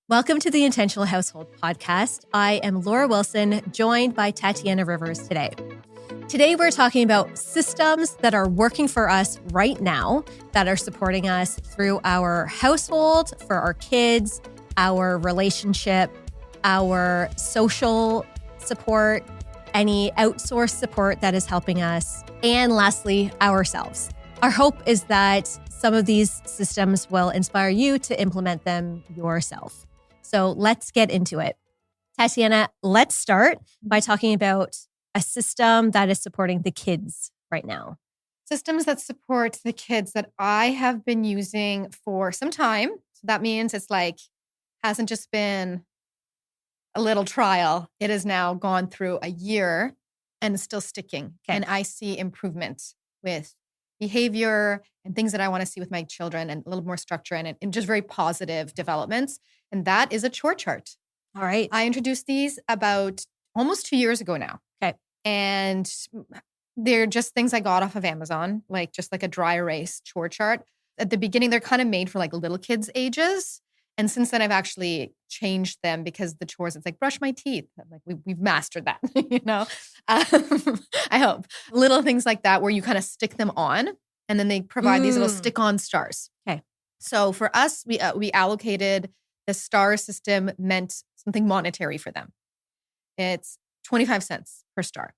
Welcome to the Intentional Household Podcast. I am Laura Wilson, joined by Tatiana Rivers today. Today, we're talking about systems that are working for us right now, that are supporting us through our household, for our kids, our relationship, our social support, any outsourced support that is helping us, and lastly, ourselves. Our hope is that some of these systems will inspire you to implement them yourself. So let's get into it. Tatiana, let's start by talking about a system that is supporting the kids right now. Systems that support the kids that I have been using for some time. So that means it's like, hasn't just been a little trial. It has now gone through a year and is still sticking. Okay. And I see improvement with behavior and things that I want to see with my children and a little more structure in it and just very positive developments. And that is a chore chart. All right. I introduced these about almost 2 years ago now. Okay. And they're just things I got off of Amazon, like just like a dry erase chore chart. At the beginning, they're kind of made for like little kids' ages. And since then, I've actually changed them because the chores, it's like brush my teeth. I'm like, we've mastered that, you know? I hope. Little things like that where you kind of stick them on and then they provide these little stick-on stars. Okay. So for us, we allocated the star system meant something monetary for them. It's 25 cents per star.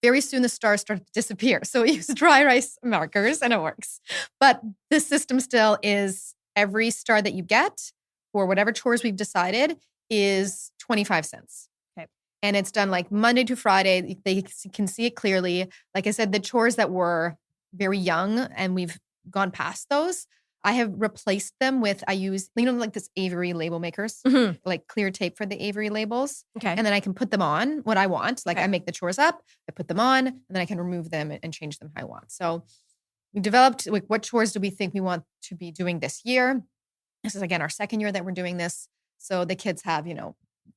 Very soon the stars start to disappear. So we use dry erase markers and it works. But the system still is every star that you get for whatever chores we've decided is 25 cents. Okay. And it's done like Monday to Friday. They can see it clearly. Like I said, the chores that were very young and we've gone past those, I have replaced them with, I use, like this Avery label makers, like clear tape for the Avery labels. Okay. And then I can put them on what I want. Like I make the chores up, I put them on, and then I can remove them and change them how I want. So we developed, like, what chores do we think we want to be doing this year? This is, again, our second year that we're doing this. So the kids have,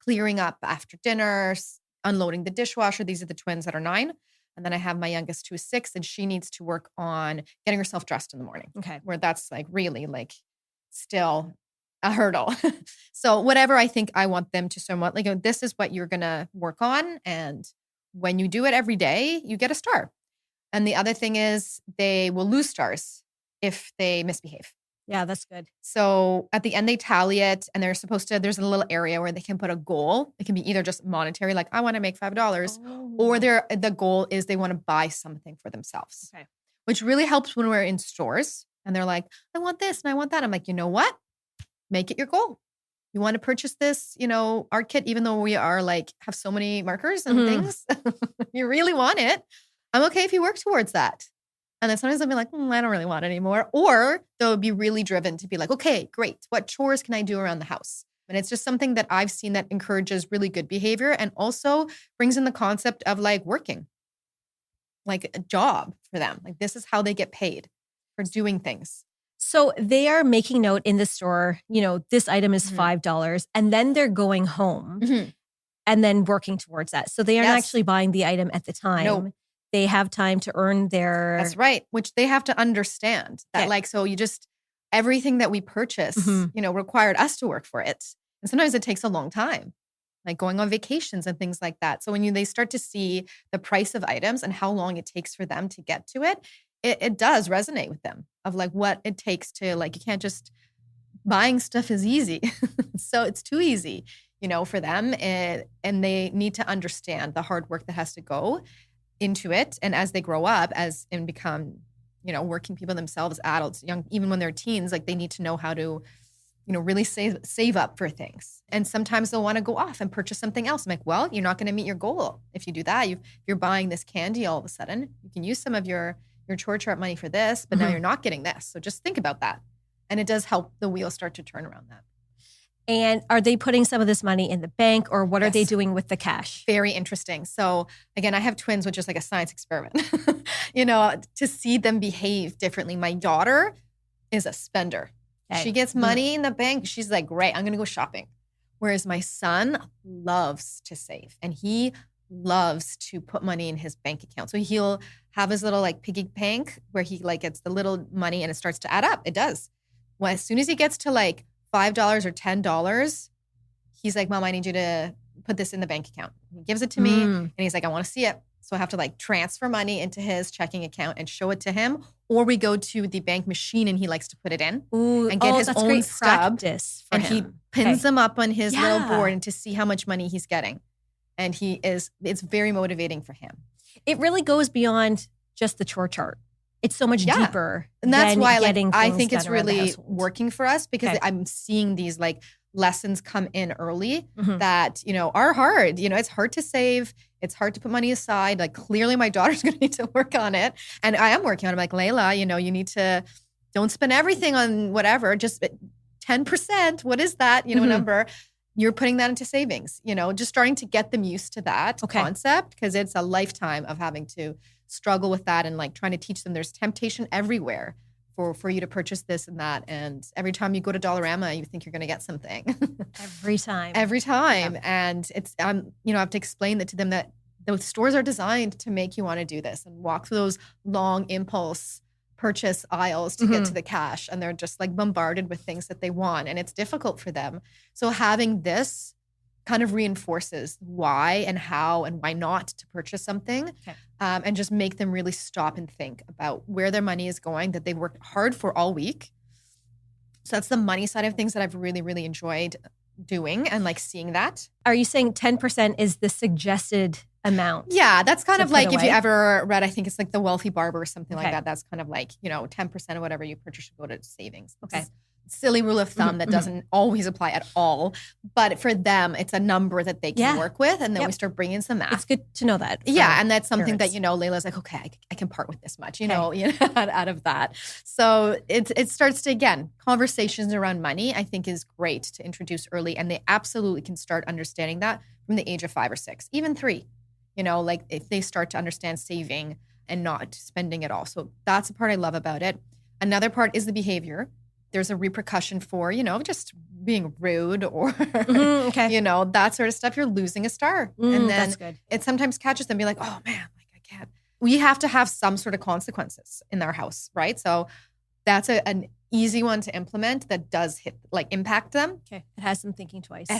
clearing up after dinner, unloading the dishwasher. These are the twins that are 9. And then I have my youngest who is 6, and she needs to work on getting herself dressed in the morning. Okay. Where that's like really like still a hurdle. So whatever I think I want them to somewhat, like, this is what you're going to work on. And when you do it every day, you get a star. And the other thing is they will lose stars if they misbehave. Yeah, that's good. So at the end, they tally it and they're supposed to, there's a little area where they can put a goal. It can be either just monetary, like I want to make $5, or the goal is they want to buy something for themselves, which really helps when we're in stores and they're like, I want this and I want that. I'm like, you know what? Make it your goal. You want to purchase this, art kit, even though we are like, have so many markers and things, you really want it. I'm okay if you work towards that. And then sometimes I'll be like, I don't really want it anymore. Or they'll be really driven to be like, okay, great. What chores can I do around the house? And it's just something that I've seen that encourages really good behavior and also brings in the concept of like working, like a job for them. Like this is how they get paid for doing things. So they are making note in the store, this item is $5, and then they're going home and then working towards that. So they aren't actually buying the item at the time. No. They have time to earn their... That's right. Which they have to understand that so you just, everything that we purchase, required us to work for it. And sometimes it takes a long time, like going on vacations and things like that. So when they start to see the price of items and how long it takes for them to get to it, it does resonate with them of like what it takes to like, you can't just, buying stuff is easy. So it's too easy, for them. And they need to understand the hard work that has to go into it. And as they grow up and become, working people themselves, adults, young, even when they're teens, like they need to know how to, really save up for things. And sometimes they'll want to go off and purchase something else. I'm like, well, you're not going to meet your goal if you do that. If you're buying this candy all of a sudden, you can use some of your chore chart money for this, but now you're not getting this. So just think about that. And it does help the wheel start to turn around that. And are they putting some of this money in the bank, or what are they doing with the cash? Very interesting. So again, I have twins, which is like a science experiment, to see them behave differently. My daughter is a spender. Okay. She gets money in the bank. She's like, great, I'm going to go shopping. Whereas my son loves to save and he loves to put money in his bank account. So he'll have his little like piggy bank where he like gets the little money and it starts to add up. It does. Well, as soon as he gets to like $5 or $10, he's like, Mom, I need you to put this in the bank account. He gives it to me and he's like, I want to see it. So I have to like transfer money into his checking account and show it to him. Or we go to the bank machine and he likes to put it in and get his own stub. And he pins them up on his little board and to see how much money he's getting. And it's very motivating for him. It really goes beyond just the chore chart. It's so much deeper. And that's why I think it's really working for us because I'm seeing these like lessons come in early that, are hard. It's hard to save. It's hard to put money aside. Like clearly my daughter's going to need to work on it. And I am working on it. I'm like, Layla, you need to, don't spend everything on whatever, just 10%. What is that, number? You're putting that into savings, just starting to get them used to that concept because it's a lifetime of having to struggle with that and like trying to teach them there's temptation everywhere for you to purchase this and that. And every time you go to Dollarama, you think you're going to get something. Every time. Yeah. And it's, I have to explain that to them that the stores are designed to make you want to do this and walk through those long impulse purchase aisles to get to the cash. And they're just like bombarded with things that they want. And it's difficult for them. So having this kind of reinforces why and how and why not to purchase something and just make them really stop and think about where their money is going that they worked hard for all week. So that's the money side of things that I've really, really enjoyed doing and like seeing that. Are you saying 10% is the suggested amount? Yeah, that's kind of like if you ever read, I think it's like The Wealthy Barber or something like that. That's kind of like, 10% of whatever you purchase should go to savings. Okay. Silly rule of thumb that doesn't always apply at all. But for them, it's a number that they can work with. And then we start bringing some math. It's good to know that. Yeah. And that's something that, Layla's like, okay, I can part with this much, out of that. So it starts to, again, conversations around money, I think is great to introduce early. And they absolutely can start understanding that from the age of 5 or 6, even 3, like if they start to understand saving and not spending at all. So that's the part I love about it. Another part is the behavior. There's a repercussion for, just being rude or, that sort of stuff. You're losing a star. And then it sometimes catches them be like, oh man, like I can't. We have to have some sort of consequences in our house, right? So that's an easy one to implement that does impact them. Okay. It has them thinking twice.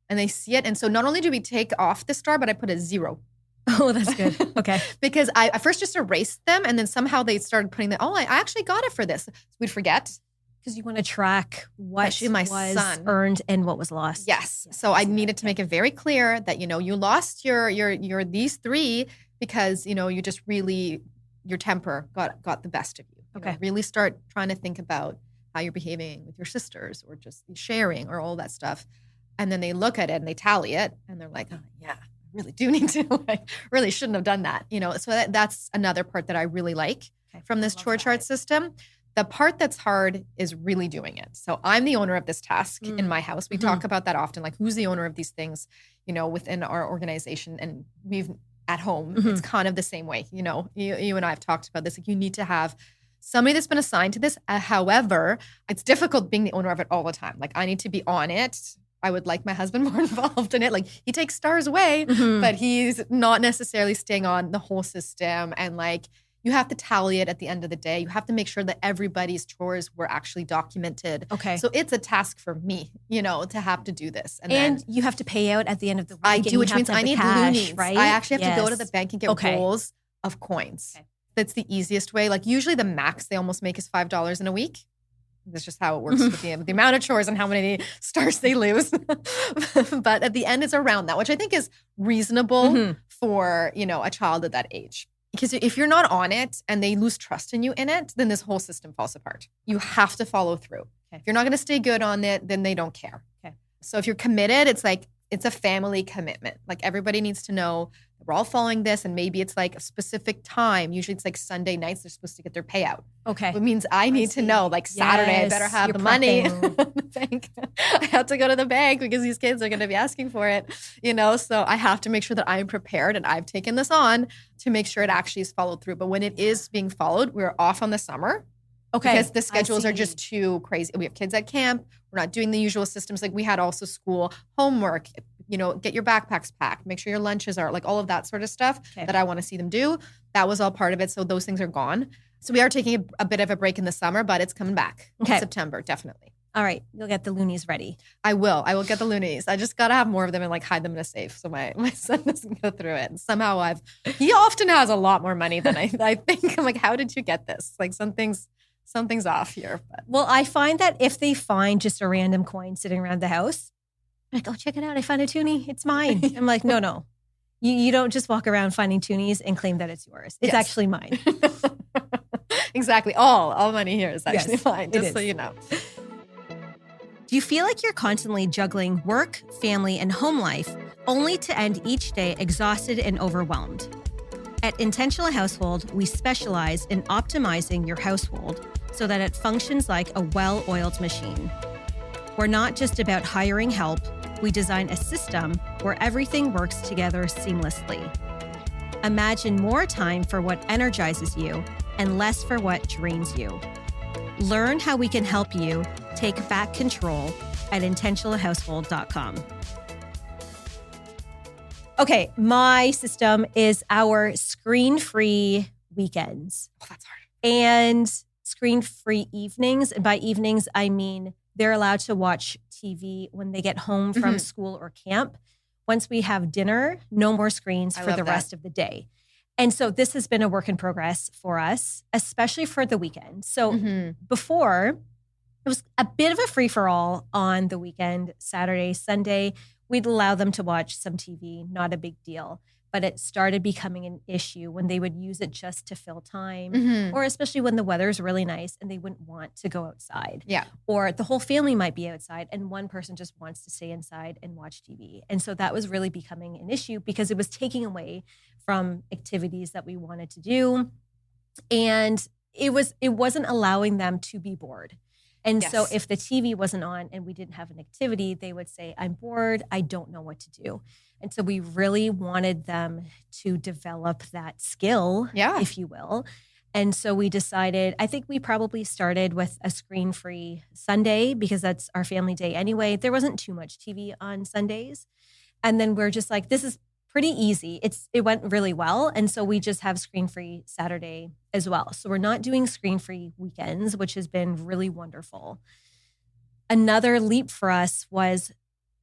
And they see it. And so not only do we take off the star, but I put a 0. Oh, that's good. Okay. Because I first just erased them and then somehow they started putting I actually got it for this. So we'd forget. Because you want to track what was earned and what was lost. Yes. So I needed to make it very clear that, you lost your these 3 because, you just really, your temper got the best of you. Okay. Really start trying to think about how you're behaving with your sisters or just sharing or all that stuff. And then they look at it and they tally it and they're like, oh, yeah. Really do need to really shouldn't have done that, So that's another part that I really like from this chore chart system. The part that's hard is really doing it. So I'm the owner of this task in my house. We talk about that often, like who's the owner of these things, within our organization. And we've at home, it's kind of the same way, you and I have talked about this. Like you need to have somebody that's been assigned to this. However, it's difficult being the owner of it all the time. Like I need to be on it. I would like my husband more involved in it. Like he takes stars away, but he's not necessarily staying on the whole system. And like you have to tally it at the end of the day. You have to make sure that everybody's chores were actually documented. Okay. So it's a task for me, to have to do this. And then you have to pay out at the end of the week. I do, which means I need loonies. Right? I actually have to go to the bank and get rolls of coins. Okay. That's the easiest way. Like usually the max they almost make is $5 in a week. That's just how it works with the amount of chores and how many stars they lose. But at the end, it's around that, which I think is reasonable for, a child at that age. Because if you're not on it and they lose trust in you in it, then this whole system falls apart. You have to follow through. Okay. If you're not going to stay good on it, then they don't care. Okay. So if you're committed, it's like, it's a family commitment. Like everybody needs to know that we're all following this. And maybe it's like a specific time. Usually it's like Sunday nights, they're supposed to get their payout. Okay. It means I need to know like Saturday, I better have the money in the bank. I have to go to the bank because these kids are going to be asking for it, so I have to make sure that I'm prepared and I've taken this on to make sure it actually is followed through. But when it is being followed, we're off on the summer. Okay. Because the schedules are just too crazy. We have kids at camp. We're not doing the usual systems. Like we had also school homework, get your backpacks packed, make sure your lunches are like all of that sort of stuff that I want to see them do. That was all part of it. So those things are gone. So we are taking a bit of a break in the summer, but it's coming back in September, definitely. All right. You'll get the loonies ready. I will get the loonies. I just got to have more of them and like hide them in a safe so my son doesn't go through it. And somehow he often has a lot more money than I think. I'm like, how did you get this? Like something's off here. But. Well, I find that if they find just a random coin sitting around the house, I'm like, oh, check it out. I found a toonie. It's mine. I'm like, no. You don't just walk around finding toonies and claim that it's yours. It's actually mine. Exactly. All money here is actually mine, just so you know. Do you feel like you're constantly juggling work, family, and home life, only to end each day exhausted and overwhelmed? At Intentional Household, we specialize in optimizing your household so that it functions like a well-oiled machine. We're not just about hiring help. We design a system where everything works together seamlessly. Imagine more time for what energizes you and less for what drains you. Learn how we can help you take back control at intentionalhousehold.com. Okay, my system is our screen-free weekends. Oh, that's hard. And screen-free evenings. And by evenings, I mean they're allowed to watch TV when they get home from school or camp. Once we have dinner, no more screens for the rest of the day. And so this has been a work in progress for us, especially for the weekend. So before, it was a bit of a free-for-all on the weekend, Saturday, Sunday. We'd allow them to watch some TV, not a big deal. But it started becoming an issue when they would use it just to fill time, or especially when the weather's really nice and they wouldn't want to go outside. Yeah. Or the whole family might be outside and one person just wants to stay inside and watch TV. And so that was really becoming an issue because it was taking away from activities that we wanted to do. And it wasn't allowing them to be bored. And so if the TV wasn't on and we didn't have an activity, they would say, I'm bored, I don't know what to do. And so we really wanted them to develop that skill, if you will. And so we decided, I think we probably started with a screen-free Sunday because that's our family day anyway. There wasn't too much TV on Sundays. And then we're just like, this is pretty easy. It went really well. And so we just have screen-free Saturday as well. So we're not doing screen-free weekends, which has been really wonderful. Another leap for us was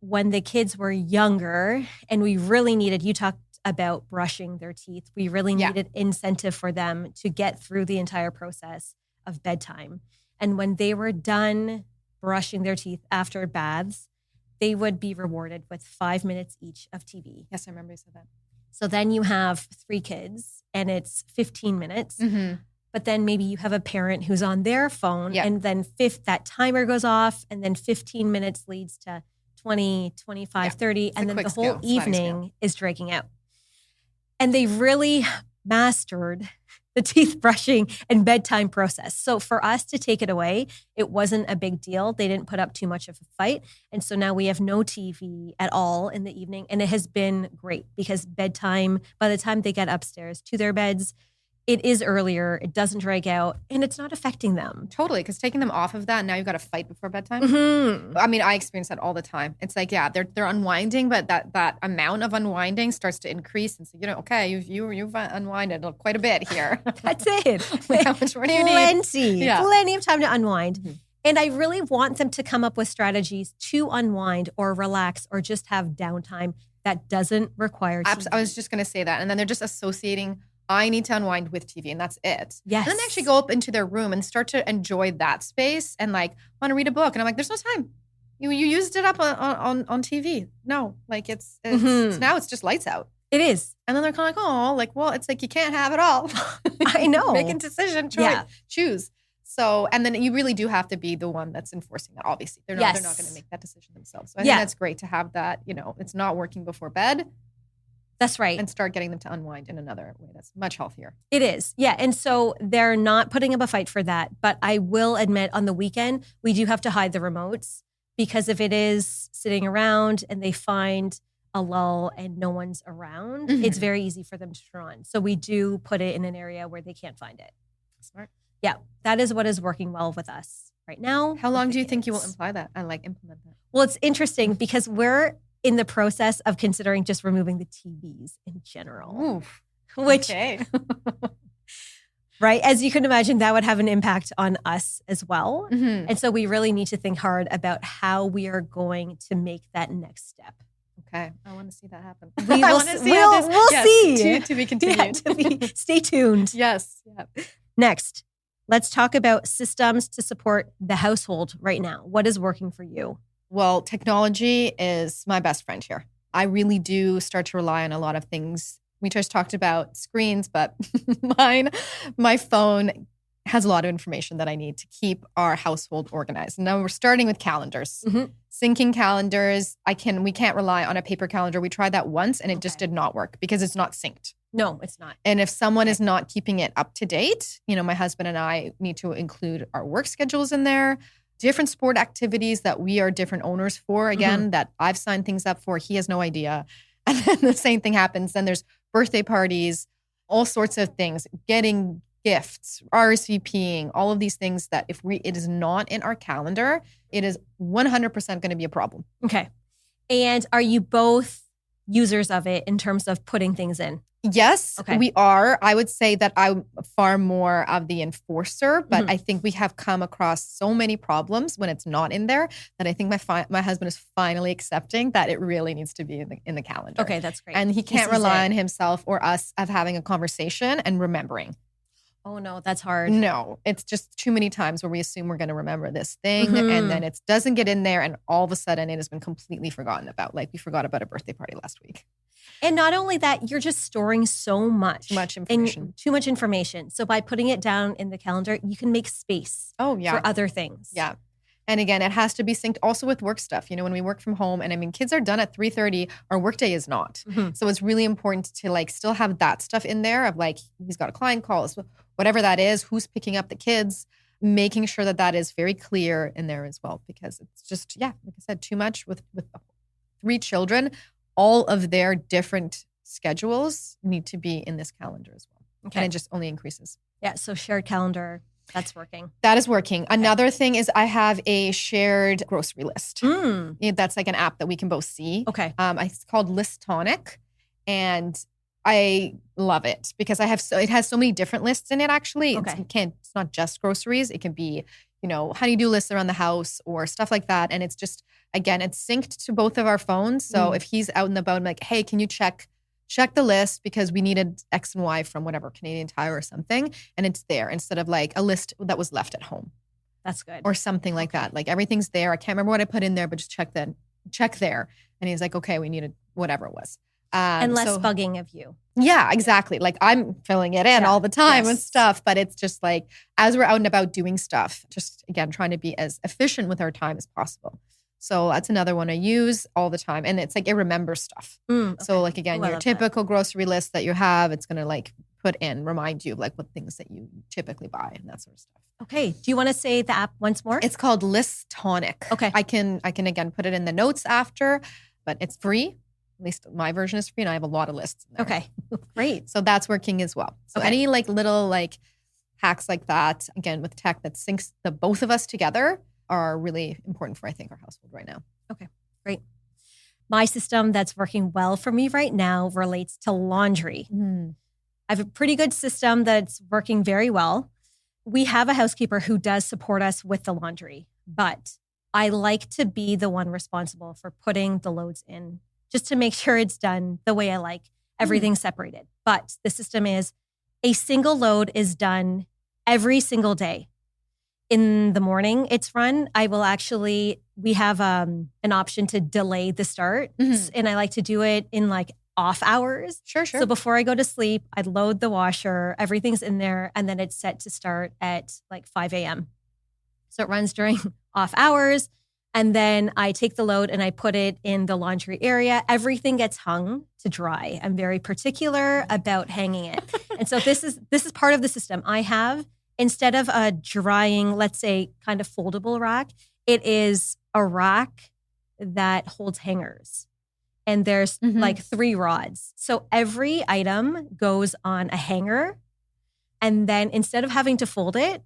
when the kids were younger and we really needed, you talked about brushing their teeth. We really needed incentive for them to get through the entire process of bedtime. And when they were done brushing their teeth after baths, they would be rewarded with 5 minutes each of TV. Yes, I remember you said that. So then you have 3 kids and it's 15 minutes. But then maybe you have a parent who's on their phone and then that timer goes off and then 15 minutes leads to 20, 25, 30. And then the whole evening is dragging out. And they really mastered the teeth brushing and bedtime process. So for us to take it away, it wasn't a big deal. They didn't put up too much of a fight. And so now we have no TV at all in the evening. And it has been great because bedtime, by the time they get upstairs to their beds, it is earlier, it doesn't drag out, and it's not affecting them. Totally, because taking them off of that, now you've got to fight before bedtime. I mean, I experience that all the time. It's like, they're unwinding, but that amount of unwinding starts to increase. And so, okay, you've unwinded quite a bit here. That's it. How much more do you need? Plenty of time to unwind. And I really want them to come up with strategies to unwind or relax or just have downtime that doesn't require TV. I was just going to say that. And then they're just associating I need to unwind with TV and that's it. Yes. And then they actually go up into their room and start to enjoy that space and like want to read a book. And I'm like, there's no time. You used it up on TV. No, like it's now it's just lights out. It is. And then they're kind of like, oh, like, well, it's like you can't have it all. I know. Make a decision, choose. So, and then you really do have to be the one that's enforcing that, obviously. They're not going to make that decision themselves. So I think that's great to have that, it's not working before bed. That's right. And start getting them to unwind in another way that's much healthier. It is. Yeah. And so they're not putting up a fight for that. But I will admit on the weekend, we do have to hide the remotes because if it is sitting around and they find a lull and no one's around, it's very easy for them to turn on. So we do put it in an area where they can't find it. Smart. Yeah. That is what is working well with us right now. How long do you think you will implement that? Well, it's interesting because we're in the process of considering just removing the TVs in general. Oof. Which Right? As you can imagine, that would have an impact on us as well. Mm-hmm. And so we really need to think hard about how we are going to make that next step. Okay. I want to see that happen. We will we'll see. To be continued. Yeah, stay tuned. Yes. Yeah. Next, let's talk about systems to support the household right now. What is working for you? Well, technology is my best friend here. I really do start to rely on a lot of things. We just talked about screens, but my phone has a lot of information that I need to keep our household organized. And now we're starting with calendars. Mm-hmm. Syncing calendars. We can't rely on a paper calendar. We tried that once and it just did not work because it's not synced. No, it's not. And if someone is not keeping it up to date, my husband and I need to include our work schedules in there, different sport activities that we are different owners for, again, that I've signed things up for. He has no idea. And then the same thing happens. Then there's birthday parties, all sorts of things, getting gifts, RSVPing, all of these things that if it is not in our calendar, it is 100% going to be a problem. Okay. And are you both users of it in terms of putting things in? Yes, okay. We are. I would say that I'm far more of the enforcer, but I think we have come across so many problems when it's not in there that I think my husband is finally accepting that it really needs to be in the calendar. Okay, that's great. And he can't rely on himself or us of having a conversation and remembering. Oh no, that's hard. No, it's just too many times where we assume we're going to remember this thing and then it doesn't get in there and all of a sudden it has been completely forgotten about. Like we forgot about a birthday party last week. And not only that, you're just storing so much. Too much information. And too much information. So by putting it down in the calendar, you can make space for other things. Yeah. And again, it has to be synced also with work stuff. When we work from home and kids are done at 3:30, our workday is not. So it's really important to still have that stuff in there of he's got a client call, whatever that is, who's picking up the kids, making sure that is very clear in there as well. Because it's just, like I said, too much with 3 children. All of their different schedules need to be in this calendar as well. Okay. And it just only increases. Yeah. So shared calendar, that's working. That is working. Okay. Another thing is I have a shared grocery list. That's like an app that we can both see. Okay. It's called List Tonic. And I love it because it has so many different lists in it actually. Okay. It's not just groceries. It can be, honey-do lists around the house or stuff like that. And it's just, again, it's synced to both of our phones. So if he's out and about, I'm like, hey, can you check the list because we needed X and Y from whatever, Canadian Tire or something. And it's there instead of a list that was left at home. That's good. Or something like that. Everything's there. I can't remember what I put in there, but just check there. And he's like, okay, we needed whatever it was. And less bugging of you. Yeah, exactly. I'm filling it in all the time with stuff, but it's just as we're out and about doing stuff, just again, trying to be as efficient with our time as possible. So that's another one I use all the time. And it's it remembers stuff. Okay. So again, your typical grocery list that you have, it's going to remind you of what things that you typically buy and that sort of stuff. Okay. Do you want to say the app once more? It's called List Tonic. Okay. I can again put it in the notes after, but it's free. At least my version is free and I have a lot of lists in there. Okay, great. So that's working as well. So any little hacks like that, again, with tech that syncs the both of us together are really important for, I think, our household right now. Okay, great. My system that's working well for me right now relates to laundry. I have a pretty good system that's working very well. We have a housekeeper who does support us with the laundry, but I like to be the one responsible for putting the loads in just to make sure it's done the way I like, everything separated. But the system is a single load is done every single day. In the morning it's run, we have an option to delay the start. And I like to do it in off hours. Sure. So before I go to sleep, I'd load the washer, everything's in there, and then it's set to start at 5 a.m. So it runs during off hours. And then I take the load and I put it in the laundry area. Everything gets hung to dry. I'm very particular about hanging it. And so this is part of the system. I have, instead of a drying, let's say, kind of foldable rack, it is a rack that holds hangers. And there's 3 rods. So every item goes on a hanger. And then instead of having to fold it,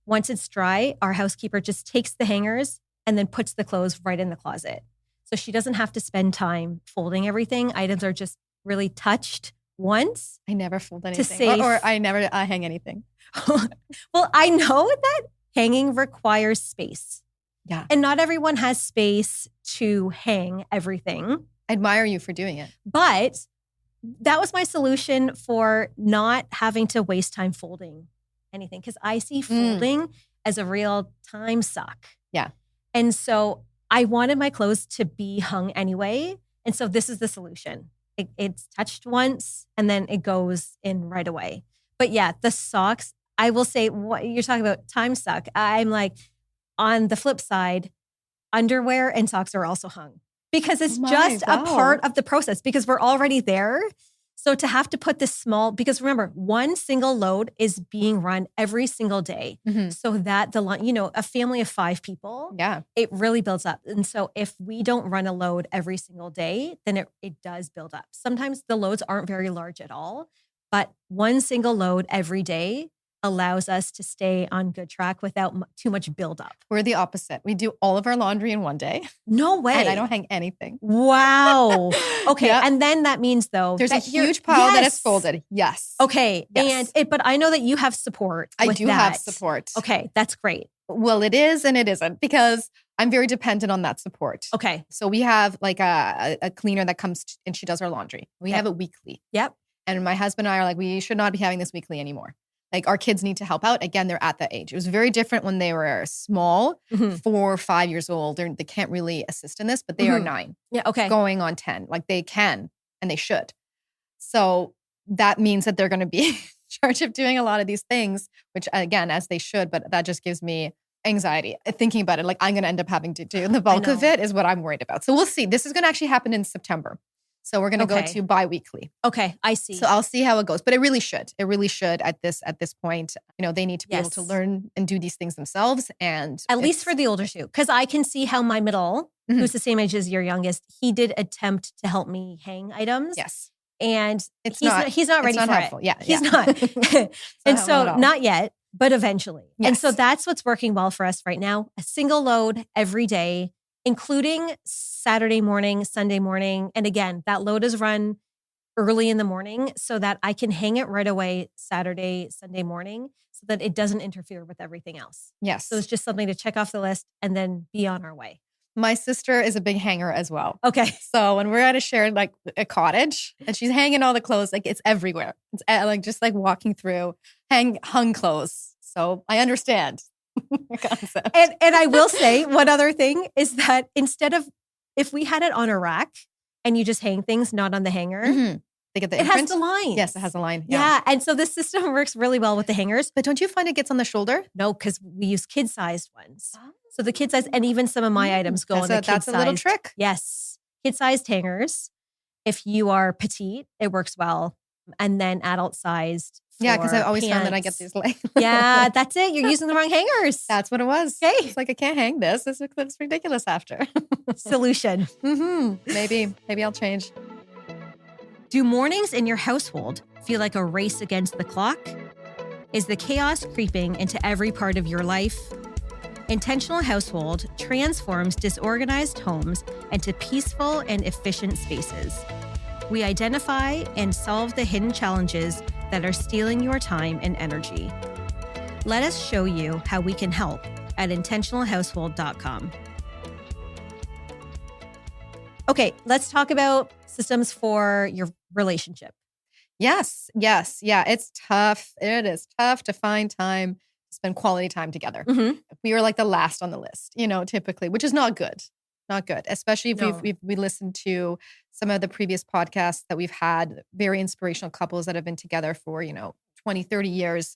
once it's dry, our housekeeper just takes the hangers and then puts the clothes right in the closet. So she doesn't have to spend time folding everything. Items are just really touched, once I never fold to anything. save. Or I never hang anything. Well, I know that hanging requires space. Yeah. And not everyone has space to hang everything. I admire you for doing it. But that was my solution for not having to waste time folding anything. Because I see folding as a real time suck. Yeah. And so I wanted my clothes to be hung anyway. And so this is the solution. It's touched once and then it goes in right away. But yeah, the socks, I will say, what you're talking about time suck. I'm like, on the flip side, underwear and socks are also hung because it's just a part of the process because we're already there. So to have to put this small, because remember, one single load is being run every single day. So that a family of 5 people, it really builds up. And so if we don't run a load every single day, then it does build up. Sometimes the loads aren't very large at all, but one single load every day allows us to stay on good track without too much buildup. We're the opposite. We do all of our laundry in one day. No way. And I don't hang anything. Wow. Okay. Yep. And then that means though, there's a huge pile that is folded. Yes. Okay. Yes. But I know that you have support. I do have support. Okay. That's great. Well, it is and it isn't because I'm very dependent on that support. Okay. So we have like a cleaner that comes and she does our laundry. We have it weekly. Yep. And my husband and I are like, we should not be having this weekly anymore. Like our kids need to help out. Again, they're at that age. It was very different when they were small, 4 or 5 years old. They can't really assist in this, but they are 9. Yeah. Okay. Going on 10. Like they can and they should. So that means that they're going to be in charge of doing a lot of these things, which again, as they should, but that just gives me anxiety thinking about it. Like I'm going to end up having to do the bulk of it is what I'm worried about. So we'll see. This is going to actually happen in September. So we're going to go to bi-weekly. Okay, I see. So I'll see how it goes, but it really should. It really should at this point. They need to be able to learn and do these things themselves, and at least for the older 2, because I can see how my middle, who's the same age as your youngest, he did attempt to help me hang items. Yes, and he's not ready for helpful. it. Yeah, he's not. And so not yet, but eventually. Yes. And so that's what's working well for us right now. A single load every day, including Saturday morning, Sunday morning. And again, that load is run early in the morning so that I can hang it right away Saturday, Sunday morning so that it doesn't interfere with everything else. Yes. So it's just something to check off the list and then be on our way. My sister is a big hanger as well. Okay. So when we're at a shared, like a cottage and she's hanging all the clothes, like it's everywhere. It's like just like walking through hung clothes. So I understand. And I will say one other thing is that instead of, if we had it on a rack and you just hang things, not on the hanger, they get the imprint. It has the line. Yes, it has a line. Yeah. And so this system works really well with the hangers. But don't you find it gets on the shoulder? No, because we use kid-sized ones. Oh. So the kid-sized, and even some of my items go on the kid-sized. That's a little trick. Yes. Kid-sized hangers. If you are petite, it works well. And then adult-sized. Yeah, because I always found that I get these like. Yeah, that's it. You're using the wrong hangers. That's what it was. Okay. It's like, I can't hang this. This looks ridiculous after. Solution. Maybe I'll change. Do mornings in your household feel like a race against the clock? Is the chaos creeping into every part of your life? Intentional Household transforms disorganized homes into peaceful and efficient spaces. We identify and solve the hidden challenges that are stealing your time and energy. Let us show you how we can help at intentionalhousehold.com. Okay, let's talk about systems for your relationship. Yes. Yeah, it's tough. It is tough to find time to spend quality time together. We are like the last on the list, typically, which is not good. Not good, especially if we listened to some of the previous podcasts that we've had, very inspirational couples that have been together for, 20, 30 years.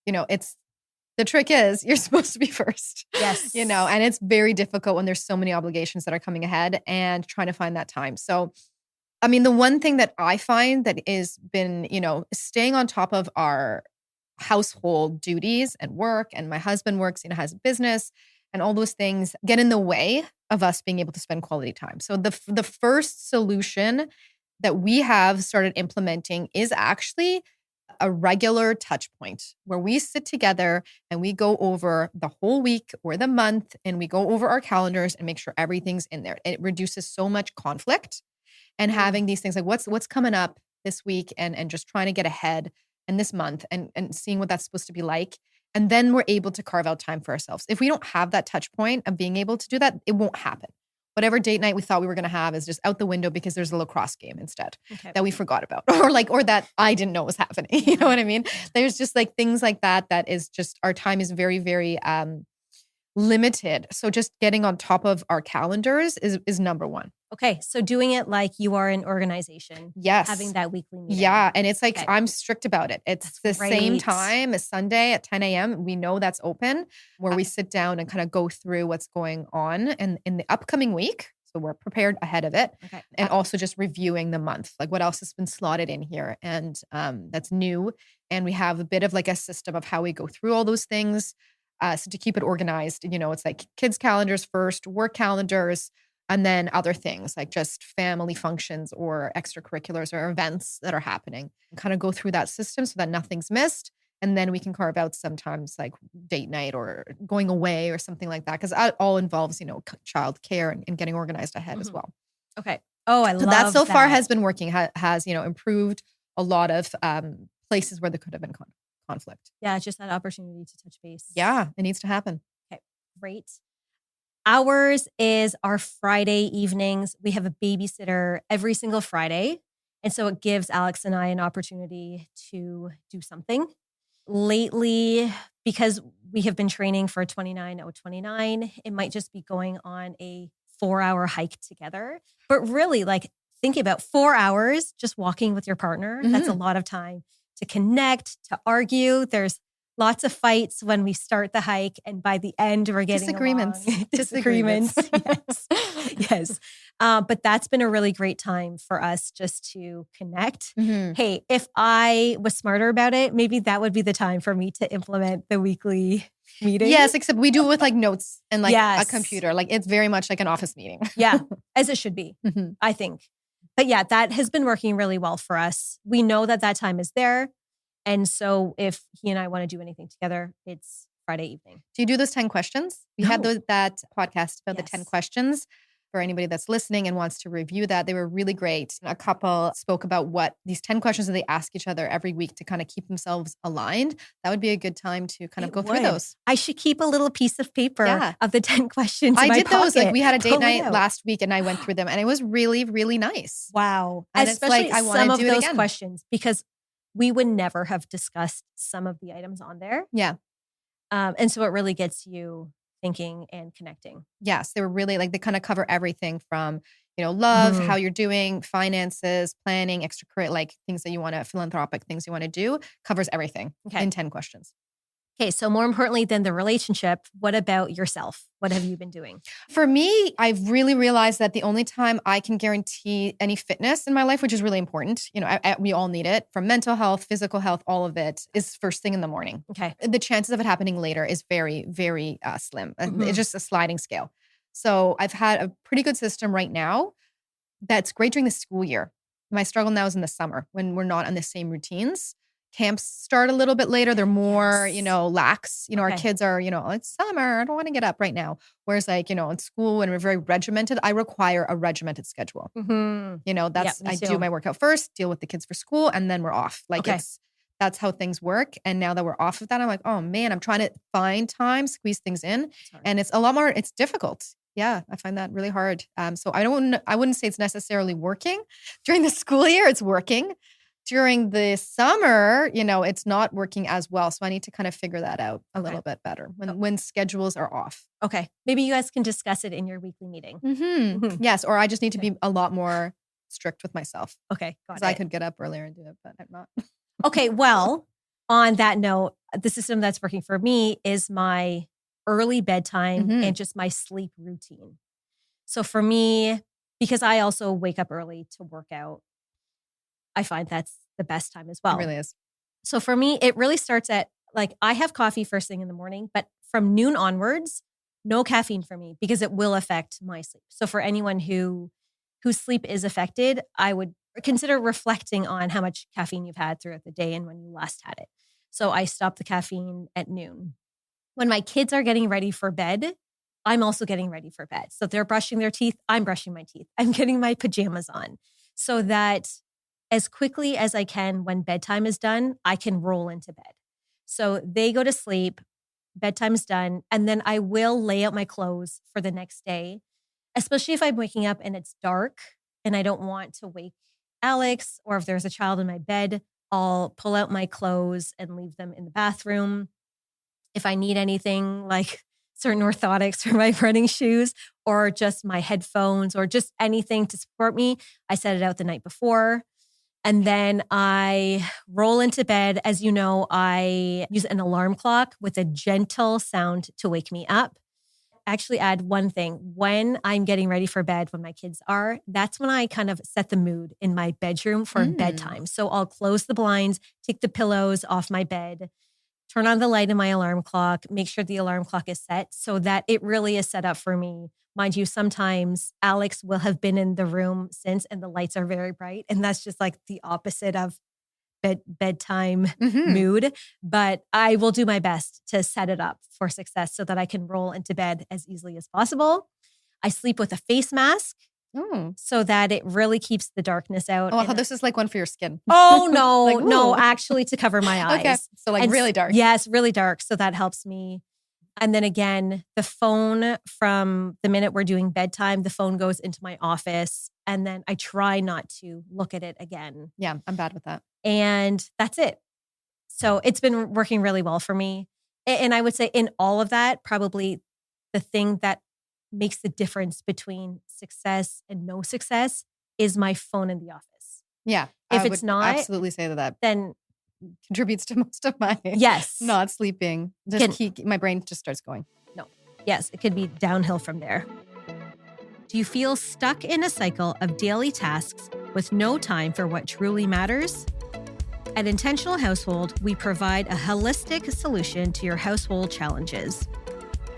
The trick is you're supposed to be first. Yes. And it's very difficult when there's so many obligations that are coming ahead and trying to find that time. So, I mean, the one thing that I find that has been, staying on top of our household duties and work, and my husband works, has a business, and all those things get in the way of us being able to spend quality time. So the first solution that we have started implementing is actually a regular touch point where we sit together and we go over the whole week or the month and we go over our calendars and make sure everything's in there. It reduces so much conflict and having these things like what's coming up this week and just trying to get ahead in this month and seeing what that's supposed to be like. And then we're able to carve out time for ourselves. If we don't have that touch point of being able to do that, it won't happen. Whatever date night we thought we were going to have is just out the window because there's a lacrosse game instead that we forgot about or that I didn't know was happening. You know what I mean? There's just like things like that is just our time is very, very limited. So just getting on top of our calendars is number one. Okay. So doing it like you are an organization. Yes. Having that weekly meeting. Yeah. And it's like, I'm strict about it. It's the same time as Sunday at 10 a.m. We know that's open where we sit down and kind of go through what's going on in the upcoming week. So we're prepared ahead of it. Okay. And also just reviewing the month, like what else has been slotted in here and that's new. And we have a bit of like a system of how we go through all those things. So to keep it organized, it's like kids' calendars first, work calendars, and then other things like just family functions or extracurriculars or events that are happening. And kind of go through that system so that nothing's missed. And then we can carve out sometimes like date night or going away or something like that. Because that all involves, child care and getting organized ahead as well. Okay. Oh, I love that. So that so far has been working, has improved a lot of places where there could have been conflict. Yeah, just that opportunity to touch base. Yeah, it needs to happen. Okay, great. Ours is our Friday evenings. We have a babysitter every single Friday. And so it gives Alex and I an opportunity to do something. Lately, because we have been training for 29.029, it might just be going on a 4-hour hike together. But really, like thinking about 4 hours just walking with your partner, that's a lot of time to connect, to argue. There's lots of fights when we start the hike, and by the end, we're getting disagreements. Yes. But that's been a really great time for us just to connect. Hey, if I was smarter about it, maybe that would be the time for me to implement the weekly meeting. Yes, except we do it with like notes and like a computer. Like it's very much like an office meeting. Yeah, as it should be, I think. But yeah, that has been working really well for us. We know that time is there. And so if he and I want to do anything together, it's Friday evening. Do you do those 10 questions? We had that podcast about the 10 questions for anybody that's listening and wants to review that. They were really great. A couple spoke about what these 10 questions that they ask each other every week to kind of keep themselves aligned. That would be a good time to kind of go through those. I should keep a little piece of paper of the 10 questions in my did those. pocket. Like we had a date night last week and I went through them and it was really, really nice. Wow. And especially it's like, I want some to of do it those again. questions because we would never have discussed some of the items on there. Yeah. And so it really gets you thinking and connecting. Yes. They were really like, they kind of cover everything from, love, how you're doing, finances, planning, extracurricular, like things that you want to, philanthropic things you want to do, covers everything in 10 questions. Okay. So more importantly than the relationship, what about yourself? What have you been doing? For me, I've really realized that the only time I can guarantee any fitness in my life, which is really important, we all need it from mental health, physical health, all of it is first thing in the morning. Okay. The chances of it happening later is very, very slim. It's just a sliding scale. So I've had a pretty good system right now that's great during the school year. My struggle now is in the summer when we're not on the same routines. Camps start a little bit later. They're more, lax. Our kids are, it's summer. I don't want to get up right now. Whereas like, in school when we're very regimented, I require a regimented schedule. I do my workout first, deal with the kids for school, and then we're off. Like that's how things work. And now that we're off of that, I'm like, oh man, I'm trying to find time, squeeze things in. And it's a lot more, it's difficult. Yeah, I find that really hard. So I wouldn't say it's necessarily working. During the school year, it's working. During the summer, it's not working as well. So I need to kind of figure that out a little bit better when schedules are off. Okay. Maybe you guys can discuss it in your weekly meeting. Yes. Or I just need to be a lot more strict with myself. Okay. Because I could get up earlier and do it, but I'm not. Okay. Well, on that note, the system that's working for me is my early bedtime and just my sleep routine. So for me, because I also wake up early to work out, I find that's the best time as well. It really is. So for me, it really starts at I have coffee first thing in the morning, but from noon onwards, no caffeine for me because it will affect my sleep. So for anyone whose sleep is affected, I would consider reflecting on how much caffeine you've had throughout the day and when you last had it. So I stop the caffeine at noon. When my kids are getting ready for bed, I'm also getting ready for bed. So if they're brushing their teeth, I'm brushing my teeth. I'm getting my pajamas on so that as quickly as I can when bedtime is done, I can roll into bed. So they go to sleep, bedtime is done, and then I will lay out my clothes for the next day, especially if I'm waking up and it's dark and I don't want to wake Alex, or if there's a child in my bed, I'll pull out my clothes and leave them in the bathroom. If I need anything like certain orthotics for my running shoes or just my headphones or just anything to support me, I set it out the night before. And then I roll into bed. As you know, I use an alarm clock with a gentle sound to wake me up. Actually add one thing. When I'm getting ready for bed, when my kids are, that's when I kind of set the mood in my bedroom for bedtime. So I'll close the blinds, take the pillows off my bed, turn on the light in my alarm clock, make sure the alarm clock is set so that it really is set up for me. Mind you, sometimes Alex will have been in the room since and the lights are very bright. And that's just like the opposite of bedtime mood. But I will do my best to set it up for success so that I can roll into bed as easily as possible. I sleep with a face mask so that it really keeps the darkness out. Oh, this is like one for your skin. Oh, no, like, no, actually to cover my eyes. Okay. So like really dark. Yes, really dark. So that helps me. And then again, the phone from the minute we're doing bedtime, the phone goes into my office and then I try not to look at it again. Yeah, I'm bad with that. And that's it. So it's been working really well for me. And I would say in all of that, probably the thing that makes the difference between success and no success is my phone in the office. Yeah. If it's not, absolutely say that then contributes to most of my not sleeping. My brain just starts going. No. Yes, it could be downhill from there. Do you feel stuck in a cycle of daily tasks with no time for what truly matters? At Intentional Household, we provide a holistic solution to your household challenges.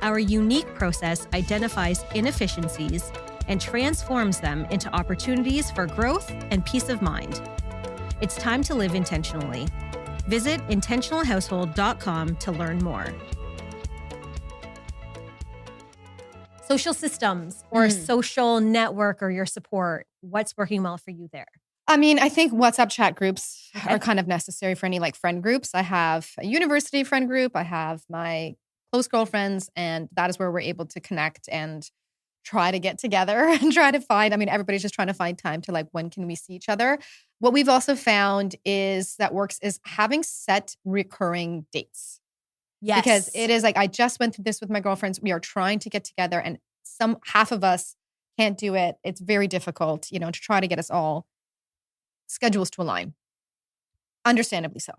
Our unique process identifies inefficiencies and transforms them into opportunities for growth and peace of mind. It's time to live intentionally. Visit intentionalhousehold.com to learn more. Social systems or social network or your support, what's working well for you there? I mean, I think WhatsApp chat groups are kind of necessary for any like friend groups. I have a university friend group. I have my close girlfriends, and that is where we're able to connect and try to get together and try to find, everybody's just trying to find time to like, when can we see each other? What we've also found is that works is having set recurring dates. Yes. Because it is like, I just went through this with my girlfriends. We are trying to get together and half of us can't do it. It's very difficult, to try to get us all schedules to align. Understandably so.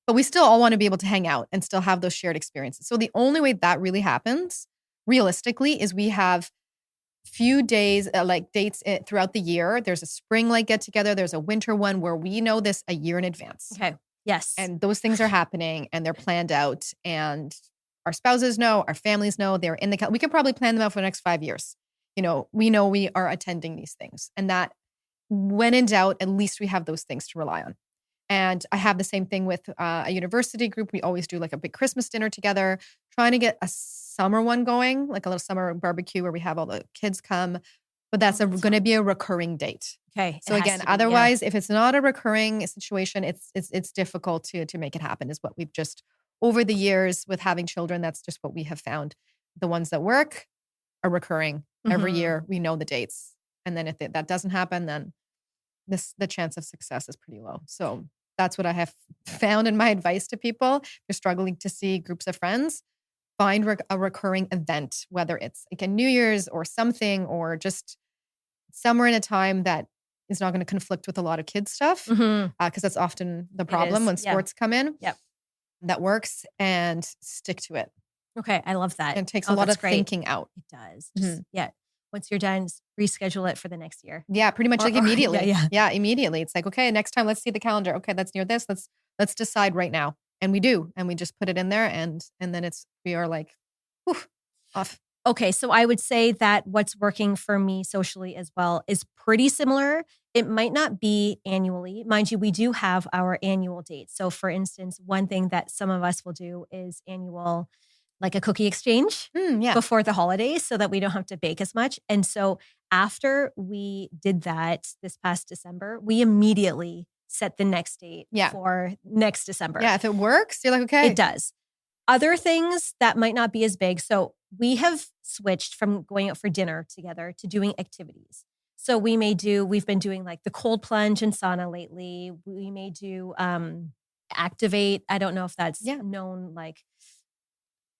But we still all want to be able to hang out and still have those shared experiences. So the only way that really happens realistically is we have few days, like dates throughout the year. There's a spring like get together. There's a winter one where we know this a year in advance. Okay. Yes. And those things are happening and they're planned out, and our spouses know, our families know, they're in we could probably plan them out for the next 5 years. We know we are attending these things, and that when in doubt, at least we have those things to rely on. And I have the same thing with a university group. We always do like a big Christmas dinner together, trying to get a summer one going, like a little summer barbecue where we have all the kids come. But that's going to be a recurring date. Okay. So again, otherwise, if it's not a recurring situation, it's difficult to make it happen. Is what we've just over the years with having children. That's just what we have found. The ones that work are recurring every year. We know the dates, and then if that doesn't happen, then the chance of success is pretty low. So that's what I have found in my advice to people. If you're struggling to see groups of friends, find a recurring event, whether it's like a New Year's or something, or just somewhere in a time that is not going to conflict with a lot of kids stuff. Because that's often the problem when sports come in. Yep. That works, and stick to it. Okay. I love that. And it takes a lot of thinking out. It does. Just, once you're done, reschedule it for the next year. Yeah, pretty much immediately. Yeah, immediately. It's like, okay, next time let's see the calendar. Okay, that's near this. Let's decide right now. And we do. And we just put it in there, and then we are like, whew, off. Okay, so I would say that what's working for me socially as well is pretty similar. It might not be annually. Mind you, we do have our annual dates. So for instance, one thing that some of us will do is annual, like a cookie exchange before the holidays so that we don't have to bake as much. And so after we did that this past December, we immediately set the next date for next December. Yeah, if it works, you're like, okay. It does. Other things that might not be as big. So we have switched from going out for dinner together to doing activities. So we've been doing like the cold plunge and sauna lately. We may do activate. I don't know if that's known like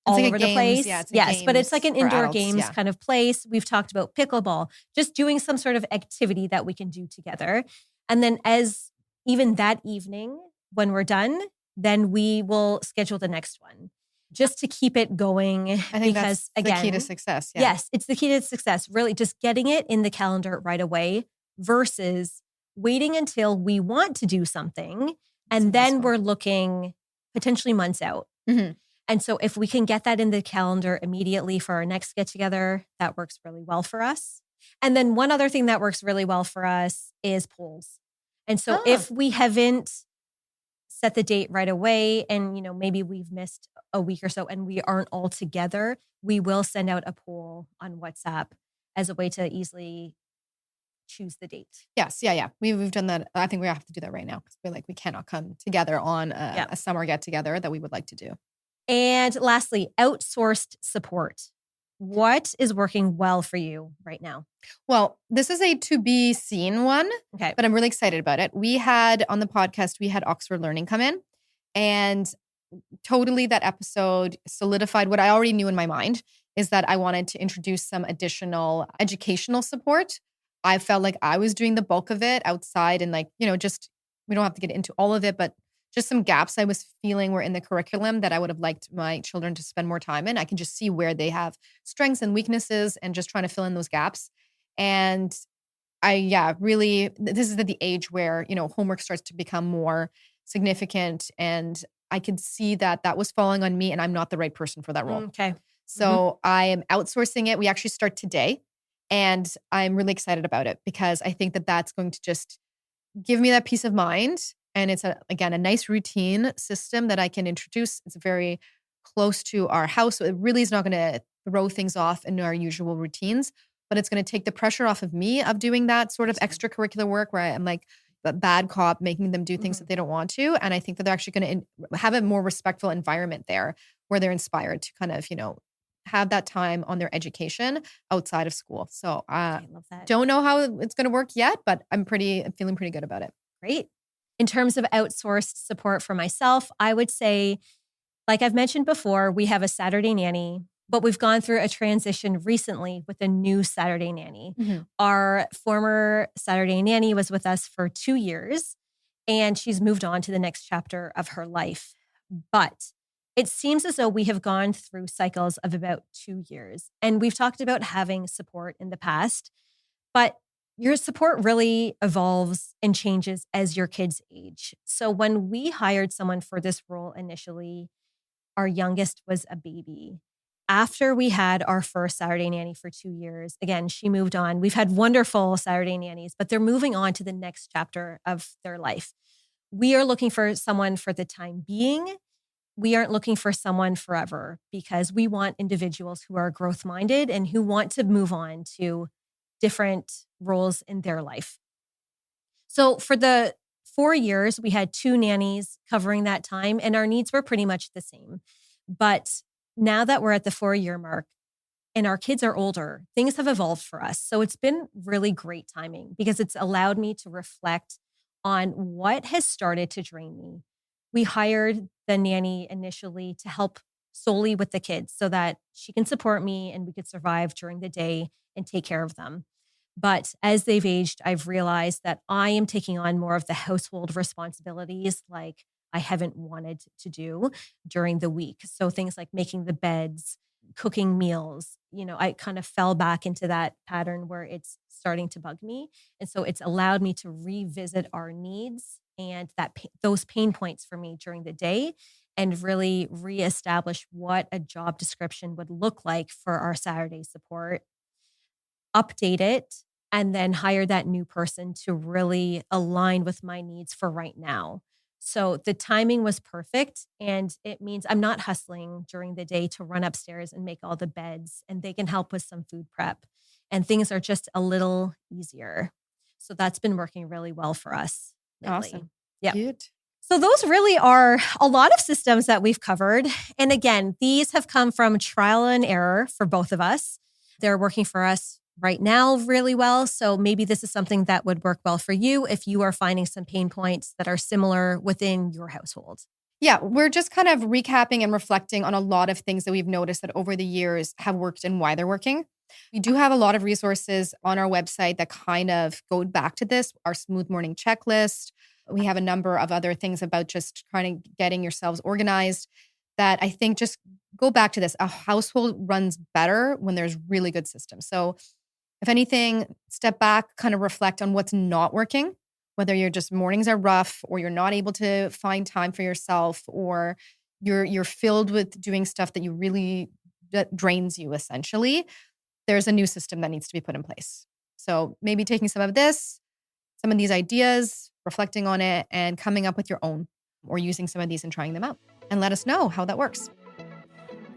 all over the place. Yeah, yes, but it's like an indoor games kind of place. We've talked about pickleball, just doing some sort of activity that we can do together. And then as even that evening, when we're done, then we will schedule the next one just to keep it going. I think that's the key to success. Yeah. Yes, it's the key to success. Really just getting it in the calendar right away versus waiting until we want to do something. And then we're looking potentially months out. Mm-hmm. And so if we can get that in the calendar immediately for our next get together, that works really well for us. And then one other thing that works really well for us is polls. And so if we haven't set the date right away and, maybe we've missed a week or so and we aren't all together, we will send out a poll on WhatsApp as a way to easily choose the date. Yes. Yeah. We've done that. I think we have to do that right now because we cannot come together on a summer get together that we would like to do. And lastly, outsourced support. What is working well for you right now? Well, this is a to be seen one, but I'm really excited about it. We had on the podcast, Oxford Learning come in, and totally that episode solidified what I already knew in my mind is that I wanted to introduce some additional educational support. I felt like I was doing the bulk of it outside and just, we don't have to get into all of it, but just some gaps I was feeling were in the curriculum that I would have liked my children to spend more time in. I can just see where they have strengths and weaknesses and just trying to fill in those gaps. And really, this is the age where, homework starts to become more significant. And I could see that was falling on me and I'm not the right person for that role. Okay. So I am outsourcing it. We actually start today and I'm really excited about it because I think that's going to just give me that peace of mind. And it's, a nice routine system that I can introduce. It's very close to our house. So it really is not going to throw things off in our usual routines, but it's going to take the pressure off of me of doing that sort of extracurricular work where I'm like the bad cop, making them do things that they don't want to. And I think that they're actually going to have a more respectful environment there where they're inspired to kind of, have that time on their education outside of school. So I love that. Don't know how it's going to work yet, but I'm feeling pretty good about it. Great. In terms of outsourced support for myself, I would say, like I've mentioned before, we have a Saturday nanny, but we've gone through a transition recently with a new Saturday nanny. Mm-hmm. Our former Saturday nanny was with us for 2 years, and she's moved on to the next chapter of her life. But it seems as though we have gone through cycles of about 2 years, and we've talked about having support in the past, but your support really evolves and changes as your kids age. So when we hired someone for this role initially, our youngest was a baby. After we had our first Saturday nanny for 2 years, again, she moved on. We've had wonderful Saturday nannies, but they're moving on to the next chapter of their life. We are looking for someone for the time being. We aren't looking for someone forever because we want individuals who are growth-minded and who want to move on to different roles in their life. So for the 4 years, we had 2 nannies covering that time and our needs were pretty much the same. But now that we're at the 4-year mark and our kids are older, things have evolved for us. So it's been really great timing because it's allowed me to reflect on what has started to drain me. We hired the nanny initially to help solely with the kids so that she can support me and we could survive during the day and take care of them. But as they've aged, I've realized that I am taking on more of the household responsibilities like I haven't wanted to do during the week. So things like making the beds, cooking meals, I kind of fell back into that pattern where it's starting to bug me. And so it's allowed me to revisit our needs and those pain points for me during the day and really reestablish what a job description would look like for our Saturday support, update it, and then hire that new person to really align with my needs for right now. So the timing was perfect. And it means I'm not hustling during the day to run upstairs and make all the beds, and they can help with some food prep. And things are just a little easier. So that's been working really well for us lately. Awesome. Yeah. Cute. So those really are a lot of systems that we've covered. And again, these have come from trial and error for both of us. They're working for us right now really well. So maybe this is something that would work well for you if you are finding some pain points that are similar within your household. Yeah, we're just kind of recapping and reflecting on a lot of things that we've noticed that over the years have worked and why they're working. We do have a lot of resources on our website that kind of go back to this, our smooth morning checklist. We have a number of other things about just kind of getting yourselves organized that I think just go back to this. A household runs better when there's really good systems. So if anything, step back, kind of reflect on what's not working, whether you're just mornings are rough or you're not able to find time for yourself or you're filled with doing stuff that drains you essentially. There's a new system that needs to be put in place. So maybe taking some of these ideas, reflecting on it, and coming up with your own or using some of these and trying them out. And let us know how that works.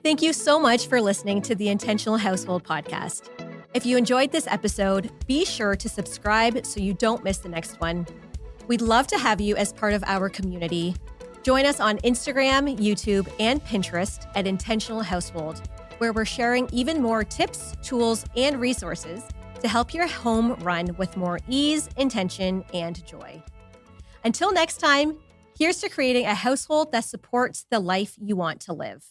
Thank you so much for listening to the Intentional Household podcast. If you enjoyed this episode, be sure to subscribe so you don't miss the next one. We'd love to have you as part of our community. Join us on Instagram, YouTube, and Pinterest at Intentional Household, where we're sharing even more tips, tools, and resources to help your home run with more ease, intention, and joy. Until next time, here's to creating a household that supports the life you want to live.